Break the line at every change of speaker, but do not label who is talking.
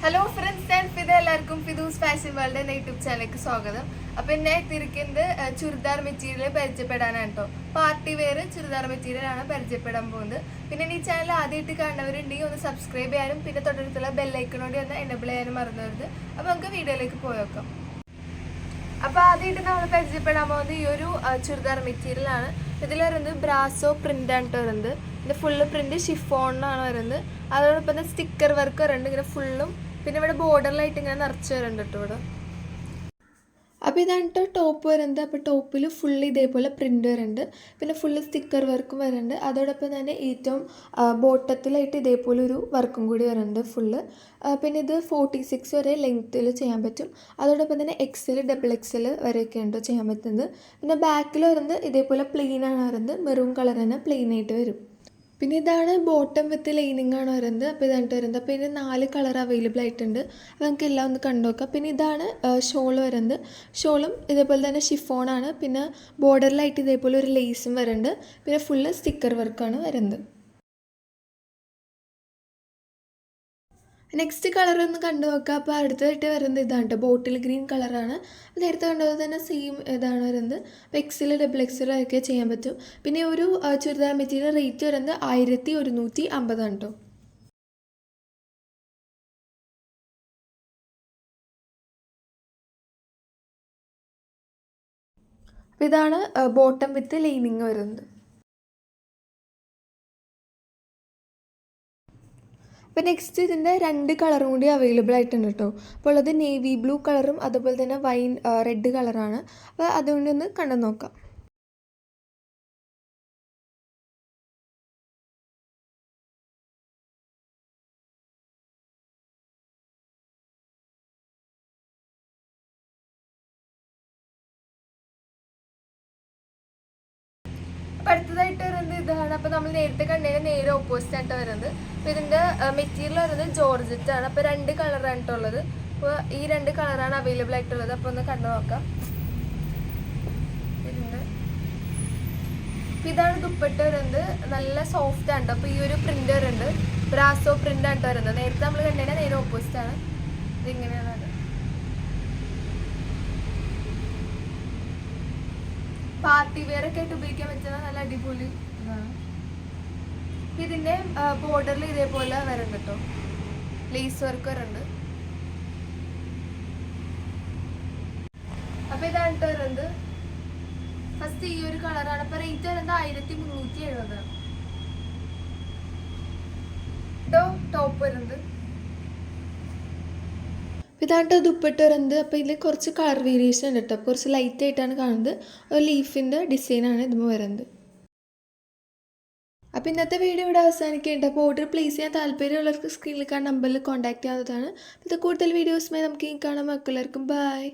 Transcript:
Hello friends, ഞാൻ ഫിദ. എല്ലാവർക്കും Fidu's fashion world എന്ന യൂട്യൂബ് ചാനലിലേക്ക് സ്വാഗതം. അപ്പം എന്നെ തിരിക്കുന്നത് ചുരിദാർ മെറ്റീരിയൽ പരിചയപ്പെടാനാണ് കേട്ടോ. പാർട്ടി വെയർ ചുരിദാർ മെറ്റീരിയൽ ആണ് പരിചയപ്പെടാൻ പോകുന്നത്. പിന്നെ ഈ ചാനൽ ആദ്യമായിട്ട് കാണുന്നവരുണ്ടെങ്കിൽ ഒന്ന് സബ്സ്ക്രൈബ് ചെയ്യാനും പിന്നെ തൊട്ടടുത്തുള്ള ബെല്ലൈക്കണോട് ഒന്ന് എനേബിൾ ചെയ്യാനും മറന്നവരുത്. അപ്പോൾ നമുക്ക് വീഡിയോയിലേക്ക് പോയേക്കാം. അപ്പോൾ ആദ്യമായിട്ട് നമ്മൾ പരിചയപ്പെടാൻ പോകുന്നത് ഈ ഒരു ചുരിദാർ മെറ്റീരിയൽ ആണ്. ഇതിൽ വരുന്നത് ബ്രാസോ പ്രിൻ്റ് ആണ് വരുന്നത്. ഇത് ഫുള്ള് പ്രിൻറ്റ് ഷിഫോണിനാണ് വരുന്നത്. അതോടൊപ്പം തന്നെ സ്റ്റിക്കർ വർക്ക് വരുന്നുണ്ട് ഇങ്ങനെ ഫുള്ളും. പിന്നെ ഇവിടെ ബോർഡറിലായിട്ട് ഇങ്ങനെ നിറച്ച് വരുന്നുണ്ട് കേട്ടോ ഇവിടെ. അപ്പോൾ ഇതാണ് കേട്ടോ ടോപ്പ് വരുന്നത്. അപ്പോൾ ടോപ്പിൽ ഫുള്ള് ഇതേപോലെ പ്രിൻ്റ് വരുന്നുണ്ട്. പിന്നെ ഫുള്ള് സ്റ്റിക്കർ വർക്കും വരുന്നുണ്ട്. അതോടൊപ്പം തന്നെ ഏറ്റവും ബോട്ടത്തിലായിട്ട് ഇതേപോലെ ഒരു വർക്കും കൂടി വരുന്നുണ്ട് ഫുള്ള്. പിന്നെ ഇത് 46 വരെ ലെങ്ത്തിൽ ചെയ്യാൻ പറ്റും. അതോടൊപ്പം തന്നെ XL, XXL വരെയൊക്കെ ഉണ്ട് ചെയ്യാൻ പറ്റുന്നത്. പിന്നെ ബാക്കിൽ വരുന്നത് ഇതേപോലെ പ്ലെയിനാണ് വരുന്നത്. മെറൂൺ കളർ തന്നെ പ്ലെയിനായിട്ട് വരും. പിന്നെ ഇതാണ് ബോട്ടം വിത്ത് ലൈനിങ് ആണ് വരുന്നത്. അപ്പോൾ ഇതാണ് വരുന്നത്. അപ്പോൾ ഇതിന് 4 കളർ അവൈലബിൾ ആയിട്ടുണ്ട്. അപ്പോൾ നമുക്ക് എല്ലാം ഒന്ന് കണ്ടു നോക്കാം. പിന്നെ ഇതാണ് ഷോൾ വരുന്നത്. ഷോളും ഇതേപോലെ തന്നെ ഷിഫോണാണ്. പിന്നെ ബോർഡറിലായിട്ട് ഇതേപോലെ ഒരു ലേസും വരുന്നുണ്ട്. പിന്നെ ഫുള്ള് സ്റ്റിക്കർ വർക്കാണ് വരുന്നത്. നെക്സ്റ്റ് കളർ ഒന്ന് കണ്ടു നോക്കുക. അപ്പോൾ അടുത്തതായിട്ട് വരുന്നത് ഇതാണ് കേട്ടോ, ബോട്ടിൽ ഗ്രീൻ കളറാണ്. നേരത്തെ കണ്ടത് തന്നെ സെയിം ഇതാണ് വരുന്നത്. അപ്പോൾ XL, XXL ഒക്കെ ചെയ്യാൻ പറ്റും. പിന്നെ ഒരു ചുരിദാർ മെറ്റീരിയൽ റേറ്റ് വരുന്നത് 1150 ആണ് കേട്ടോ. അപ്പോൾ ഇതാണ് ബോട്ടം വിത്ത് ലൈനിങ് വരുന്നത്. അപ്പോൾ നെക്സ്റ്റ് ഇതിൻ്റെ 2 കളറും കൂടി അവൈലബിൾ ആയിട്ടുണ്ട് കേട്ടോ. അപ്പോൾ ഉള്ളത് നേവി ബ്ലൂ കളറും അതുപോലെ തന്നെ വൈൻ റെഡ് കളറാണ്. അപ്പോൾ അതുകൊണ്ട് ഒന്ന് കണ്ടു നോക്കാം. അപ്പോൾ അടുത്തതായിട്ട് വരുന്നത് ഇതാണ്. അപ്പോൾ നമ്മൾ നേരത്തെ കണ്ടതിന് നേരെ ഓപ്പോസിറ്റ് ആയിട്ട് വരുന്നത്. അപ്പോൾ ഇതിൻ്റെ മെറ്റീരിയൽ വരുന്നത് ജോർജറ്റ് ആണ്. അപ്പോൾ 2 കളറാണ് ഉള്ളത്. അപ്പോൾ ഈ 2 കളറാണ് അവൈലബിൾ ആയിട്ടുള്ളത്. അപ്പോൾ ഒന്ന് കണ്ടു നോക്കാം. ഇതിൻ്റെ ഇതാണ് ദുപ്പട്ട വരുന്നത്. നല്ല സോഫ്റ്റ് ആണ്. അപ്പോൾ ഈ ഒരു പ്രിൻ്റ് വരുന്നുണ്ട്, ബ്രാസോ പ്രിൻ്റ് ആണ് വരുന്നത്. നേരത്തെ നമ്മൾ കണ്ടതിന് നേരെ ഓപ്പോസിറ്റ് ആണ്. ഇതിങ്ങനെയാണ് അത്. പാർട്ടി വെയർ ഒക്കെ ആയിട്ട് ഉപയോഗിക്കാൻ പറ്റുന്ന നല്ല അടിപൊളി ഇതാണ്. ഇതിൻ്റെ ബോർഡറിൽ ഇതേപോലെ വരുന്നുണ്ട് കേട്ടോ, ലേസ് വർക്ക് വരുന്നുണ്ട്. അപ്പോൾ ഇതാണ് വരുന്നത്. ഫസ്റ്റ് ഈ ഒരു കളറാണ്. അപ്പോൾ റേറ്റ് വരുന്നത് 1370 കേട്ടോ. ടോപ്പ് വരുന്നത് ഇതാട്ടോ ദുപ്പട്ട വരുന്നത്. അപ്പോൾ ഇതിൽ കുറച്ച് കളർ വേരിയേഷൻ ഉണ്ട് കേട്ടോ. കുറച്ച് ലൈറ്റ് ആയിട്ടാണ് കാണുന്നത്. ഒരു ലീഫിൻ്റെ ഡിസൈനാണ് ഇതുമ്പോൾ വരുന്നത്. അപ്പോൾ ഇന്നത്തെ വീഡിയോ ഇവിടെ അവസാനിക്കുന്നുണ്ട്. അപ്പോൾ ഓർഡർ പ്ലേസ് ചെയ്യാൻ താല്പര്യമുള്ളവർക്ക് സ്ക്രീനിൽ കാണുന്ന നമ്പറിൽ കോൺടാക്ട് ചെയ്യാവുന്നതാണ്. ഇത് കൂടുതൽ വീഡിയോസുമായി നമുക്ക് കാണാം. എല്ലാവർക്കും ബൈ.